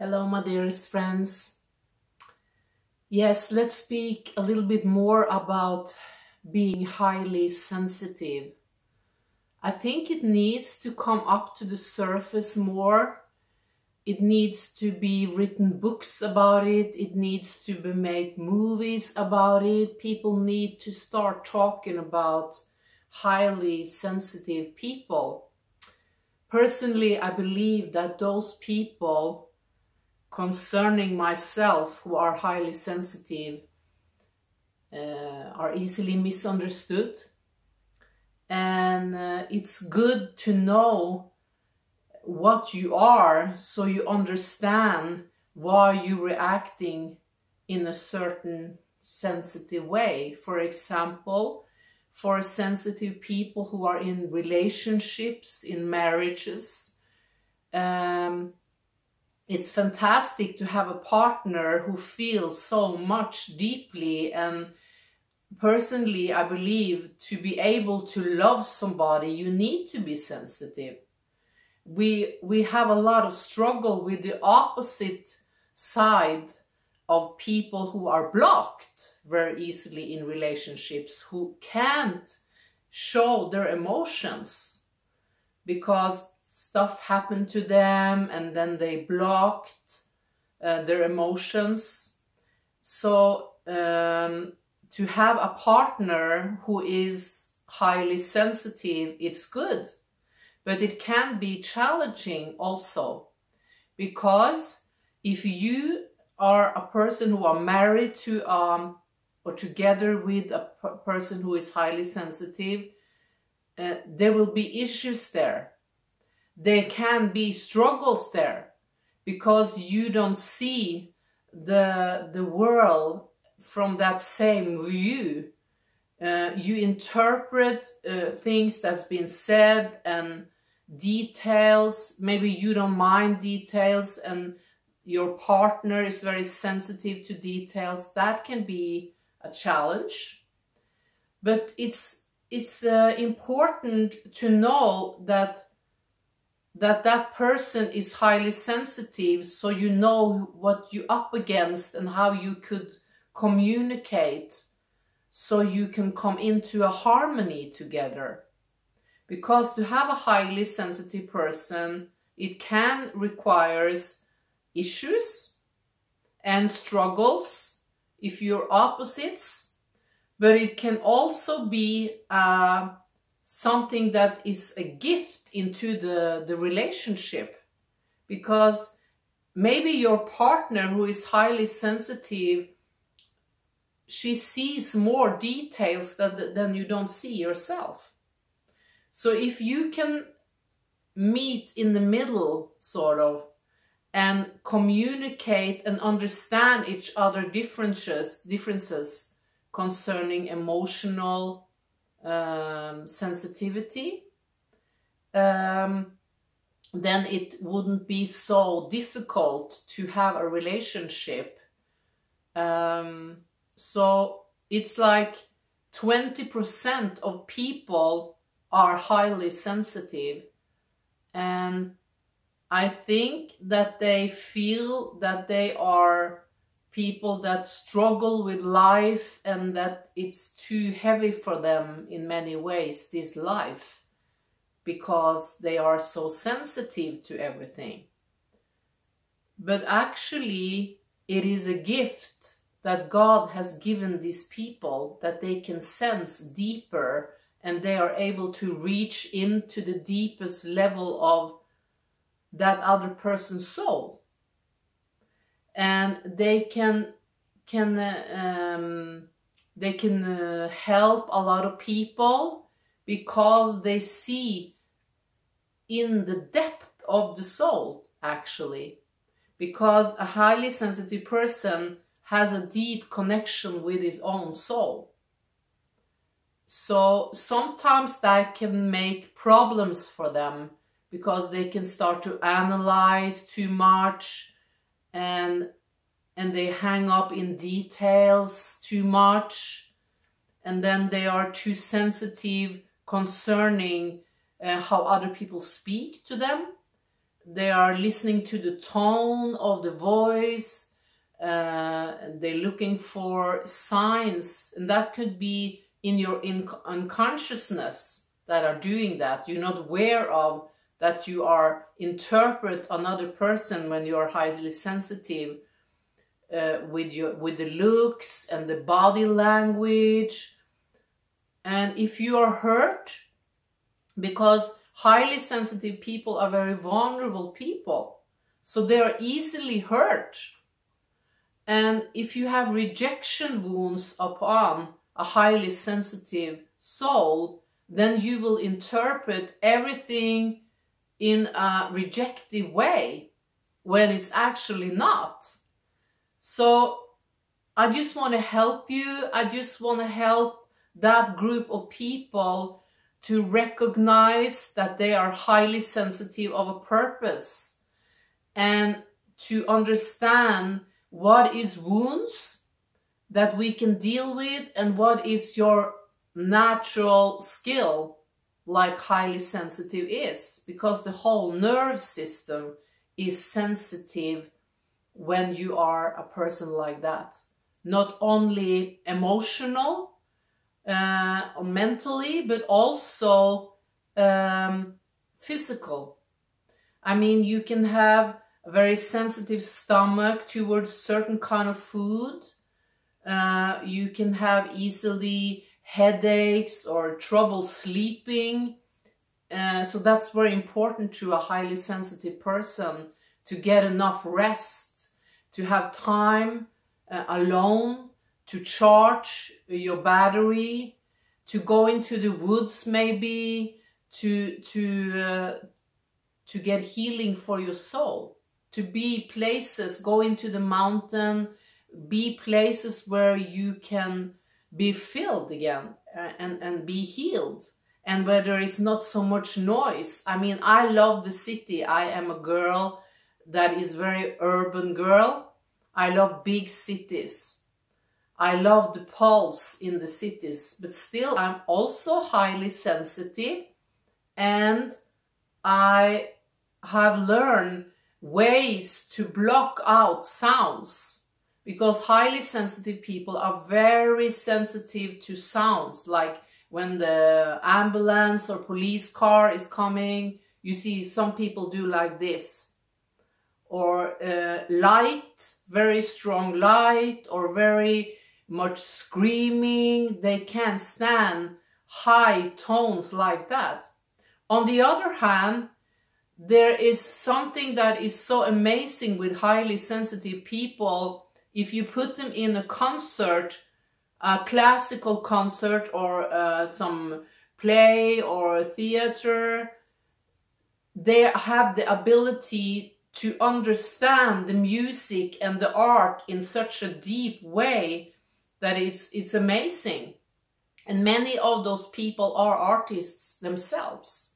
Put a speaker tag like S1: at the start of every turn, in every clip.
S1: Hello, my dearest friends. Yes, let's speak a little bit more about being highly sensitive. I think it needs to come up to the surface more. It needs to be written books about it. It needs to be made movies about it. People need to start talking about highly sensitive people. Personally, I believe that those people concerning myself who are highly sensitive are easily misunderstood, and it's good to know what you are so you understand why you're reacting in a certain sensitive way. For example, for sensitive people who are in relationships, in marriages, it's fantastic to have a partner who feels so much deeply. And personally, I believe to be able to love somebody, you need to be sensitive. We have a lot of struggle with the opposite side of people who are blocked very easily in relationships, who can't show their emotions because stuff happened to them and then they blocked their emotions. So to have a partner who is highly sensitive, it's good, but it can be challenging also, because if you are a person who are married to or together with a person who is highly sensitive, there will be issues there. There can be struggles there because you don't see the world from that same view. You interpret things that's been said and details. Maybe you don't mind details and your partner is very sensitive to details. That can be a challenge. But it's important to know that person is highly sensitive, so you know what you're up against and how you could communicate so you can come into a harmony together. Because to have a highly sensitive person, it can requires issues and struggles if you're opposites, but it can also be something that is a gift into the relationship, because maybe your partner who is highly sensitive, she sees more details than you don't see yourself. So if you can meet in the middle sort of and communicate and understand each other differences concerning emotional sensitivity, then it wouldn't be so difficult to have a relationship. So it's like 20% of people are highly sensitive, and I think that they feel that they are people that struggle with life and that it's too heavy for them in many ways, this life, because they are so sensitive to everything. But actually, it is a gift that God has given these people, that they can sense deeper and they are able to reach into the deepest level of that other person's soul. And they can help a lot of people because they see in the depth of the soul, actually. Because a highly sensitive person has a deep connection with his own soul. So sometimes that can make problems for them, because they can start to analyze too much and they hang up in details too much, and then they are too sensitive concerning how other people speak to them. they are listening to the tone of the voice. They're looking for signs, and that could be in your unconsciousness that are doing that. You're not aware of that you are interpret another person when you are highly sensitive, with the looks and the body language. And if you are hurt, because highly sensitive people are very vulnerable people, so they are easily hurt. And if you have rejection wounds upon a highly sensitive soul, then you will interpret everything in a rejective way when it's actually not. So I just want to help you. I just want to help that group of people to recognize that they are highly sensitive of a purpose, and to understand what is wounds that we can deal with and what is your natural skill, like highly sensitive is, because the whole nerve system is sensitive when you are a person like that. Not only emotional or mentally, but also physical. I mean, you can have a very sensitive stomach towards certain kind of food. You can have easily headaches or trouble sleeping. So that's very important to a highly sensitive person, to get enough rest, to have time alone, to charge your battery, to go into the woods maybe, to get healing for your soul, to be places, go into the mountain, be places where you can be filled again and be healed, and where there is not so much noise. I mean, I love the city. I am a girl that is very urban girl. I love big cities. I love the pulse in the cities, but still I'm also highly sensitive, and I have learned ways to block out sounds, because highly sensitive people are very sensitive to sounds, like when the ambulance or police car is coming, you see some people do like this, or light, very strong light, or very much screaming. They can't stand high tones like that. On the other hand, there is something that is so amazing with highly sensitive people. If you put them in a concert, a classical concert, or some play or theater, they have the ability to understand the music and the art in such a deep way that it's amazing. And many of those people are artists themselves.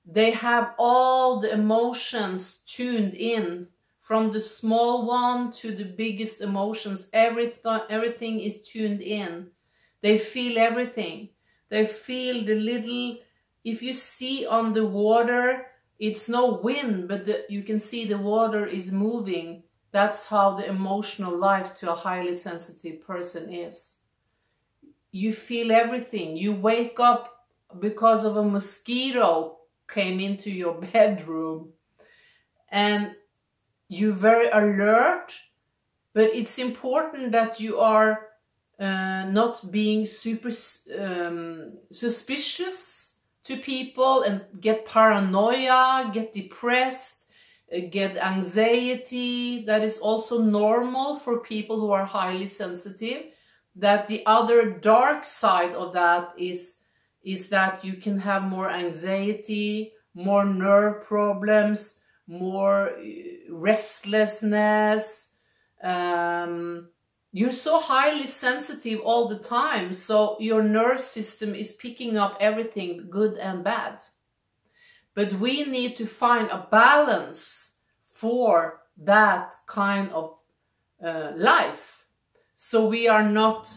S1: They have all the emotions tuned in, from the small one to the biggest emotions. Everything is tuned in. They feel everything. They feel the little, if you see on the water, it's no wind, but you can see the water is moving. That's how the emotional life to a highly sensitive person is. You feel everything. You wake up because of a mosquito came into your bedroom, and you're very alert, but it's important that you are not being super suspicious to people and get paranoia, get depressed, get anxiety. That is also normal for people who are highly sensitive. That the other dark side of that is that you can have more anxiety, more nerve problems, more restlessness. You're so highly sensitive all the time, so your nerve system is picking up everything good and bad. But we need to find a balance for that kind of life, so we are not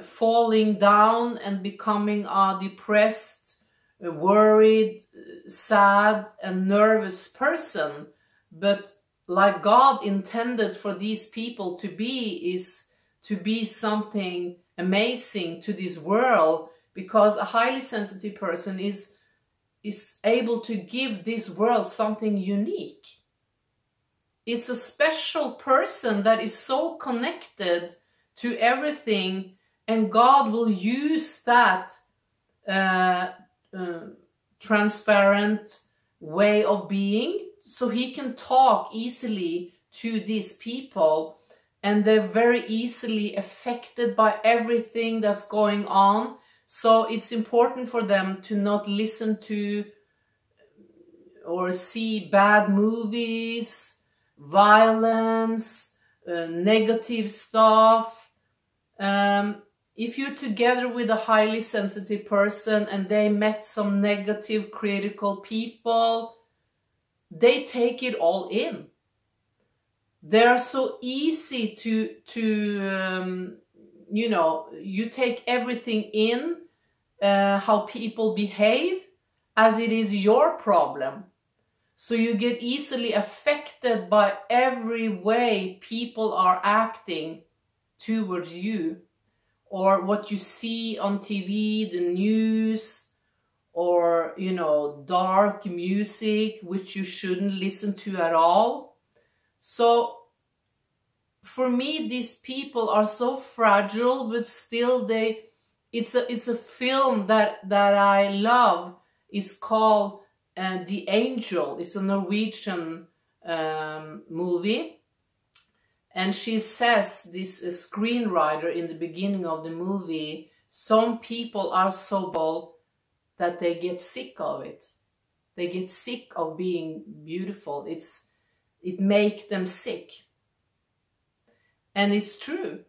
S1: falling down and becoming a depressed, worried, sad and nervous person. But like God intended for these people to be, is to be something amazing to this world, because a highly sensitive person is able to give this world something unique. It's a special person that is so connected to everything, and God will use that transparent way of being so he can talk easily to these people, and they're very easily affected by everything that's going on. So it's important for them to not listen to or see bad movies, violence, negative stuff. If you're together with a highly sensitive person and they met some negative, critical people, they take it all in. They're so easy to you know, you take everything in, how people behave, as it is your problem. So you get easily affected by every way people are acting towards you, or what you see on TV, the news, or, you know, dark music, which you shouldn't listen to at all. So for me, these people are so fragile, but still it's a film that I love. It's called The Angel. It's a Norwegian movie. And she says, this screenwriter in the beginning of the movie, some people are so bold that they get sick of it. They get sick of being beautiful. It makes them sick. And it's true,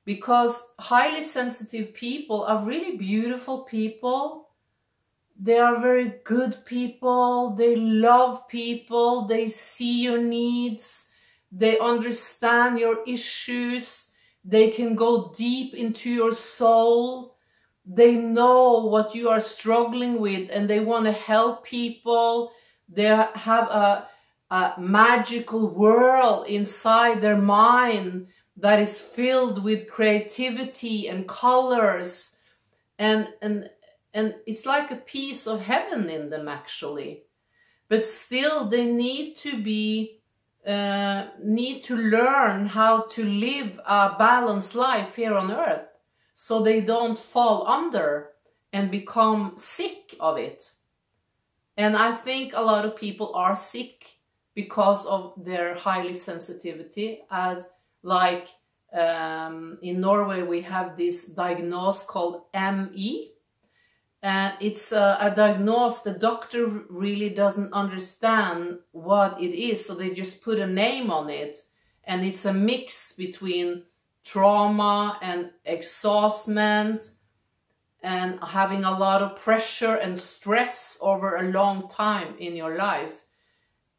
S1: because highly sensitive people are really beautiful people. They are very good people. They love people. They see your needs. They understand your issues. They can go deep into your soul. They know what you are struggling with, and they want to help people. They have a magical world inside their mind that is filled with creativity and colors, and it's like a piece of heaven in them, actually. But still, they need to learn how to live a balanced life here on earth, so they don't fall under and become sick of it. And I think a lot of people are sick because of their highly sensitivity. As like in Norway, we have this diagnosis called ME. And it's a diagnosis the doctor really doesn't understand what it is, so they just put a name on it. And it's a mix between trauma and exhaustion and having a lot of pressure and stress over a long time in your life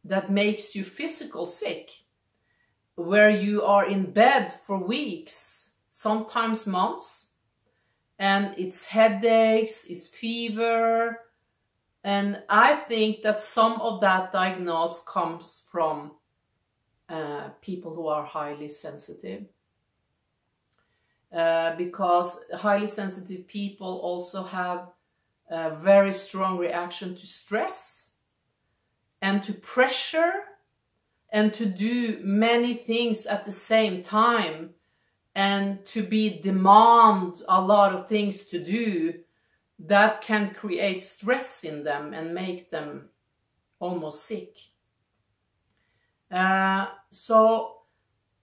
S1: that makes you physical sick, where you are in bed for weeks, sometimes months, and it's headaches, it's fever. And I think that some of that diagnosis comes from people who are highly sensitive. Because highly sensitive people also have a very strong reaction to stress and to pressure, and to do many things at the same time, and to demand a lot of things to do that can create stress in them and make them almost sick. So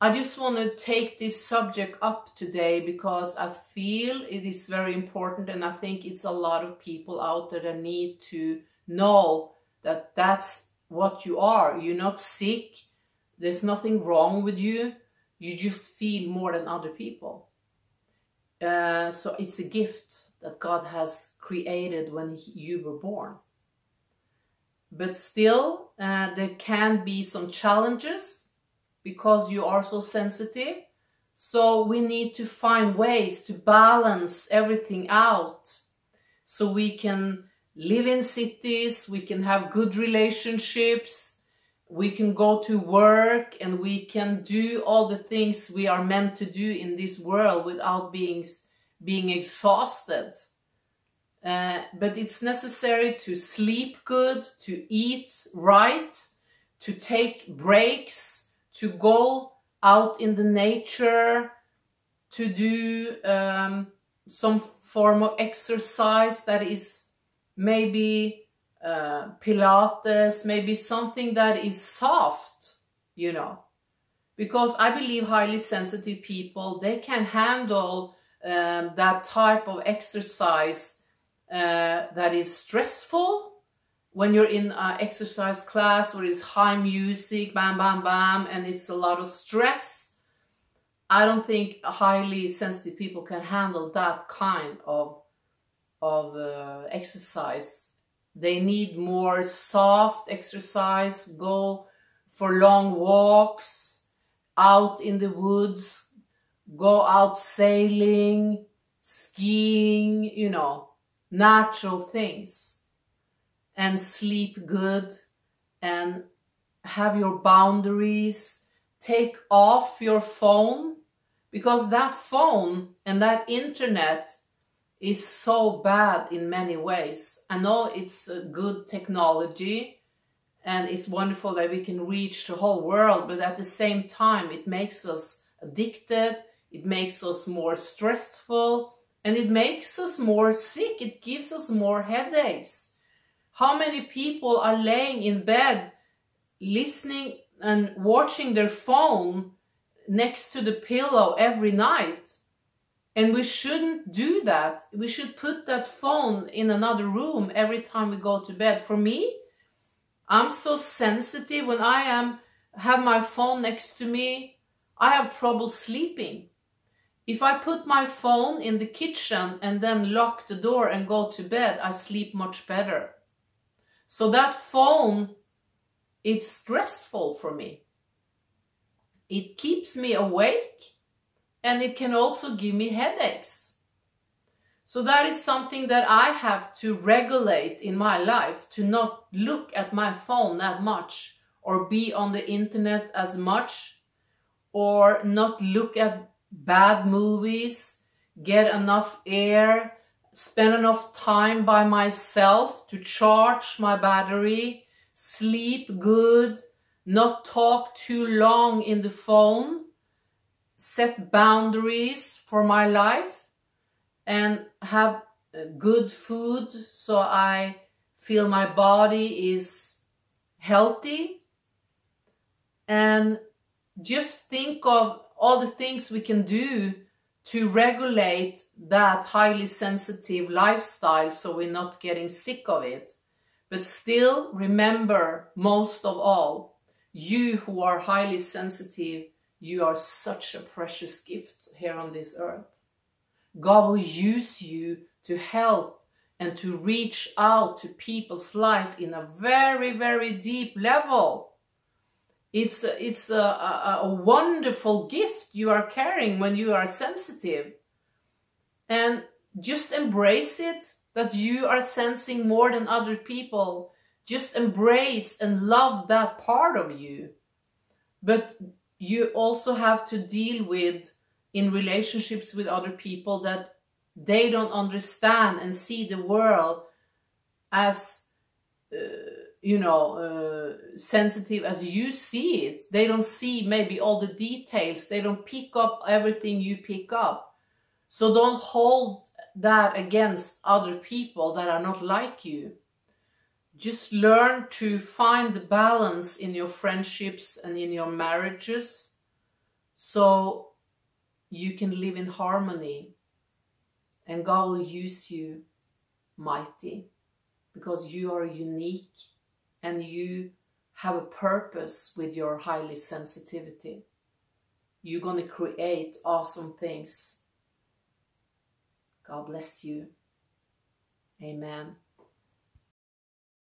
S1: I just want to take this subject up today because I feel it is very important, and I think it's a lot of people out there that need to know that that's what you are. You're not sick. There's nothing wrong with you. You just feel more than other people. So it's a gift that God has created when you were born. But still, there can be some challenges because you are so sensitive. So we need to find ways to balance everything out so we can live in cities, we can have good relationships, we can go to work, and we can do all the things we are meant to do in this world without being exhausted. But it's necessary to sleep good, to eat right, to take breaks, to go out in the nature, to do some form of exercise that is maybe Pilates, maybe something that is soft, you know. Because I believe highly sensitive people, they can handle that type of exercise that is stressful. When you're in an exercise class where it's high music, bam, bam, bam, and it's a lot of stress, I don't think highly sensitive people can handle that kind of exercise. They need more soft exercise, go for long walks, out in the woods, go out sailing, skiing, you know, natural things. And sleep good, and have your boundaries. Take off your phone, because that phone and that internet is so bad in many ways. I know it's a good technology and it's wonderful that we can reach the whole world, but at the same time it makes us addicted, it makes us more stressful, and it makes us more sick. It gives us more headaches. How many people are laying in bed, listening and watching their phone next to the pillow every night? And we shouldn't do that. We should put that phone in another room every time we go to bed. For me, I'm so sensitive. When I have my phone next to me, I have trouble sleeping. If I put my phone in the kitchen and then lock the door and go to bed, I sleep much better. So that phone, it's stressful for me. It keeps me awake, and it can also give me headaches. So that is something that I have to regulate in my life, to not look at my phone that much, or be on the internet as much, or not look at bad movies, get enough air, spend enough time by myself to charge my battery, sleep good, not talk too long in the phone, set boundaries for my life, and have good food so I feel my body is healthy. And just think of all the things we can do to regulate that highly sensitive lifestyle so we're not getting sick of it. But still remember, most of all, you who are highly sensitive, you are such a precious gift here on this earth. God will use you to help and to reach out to people's life in a very, very deep level. It's a wonderful gift you are carrying when you are sensitive. And just embrace it, that you are sensing more than other people. Just embrace and love that part of you. But you also have to deal with, in relationships with other people, that they don't understand and see the world as sensitive as you see it. They don't see maybe all the details. They don't pick up everything you pick up. So don't hold that against other people that are not like you. Just learn to find the balance in your friendships and in your marriages, so you can live in harmony, and God will use you mighty, because you are unique and you have a purpose with your highly sensitivity. You're going to create awesome things. God bless you. Amen.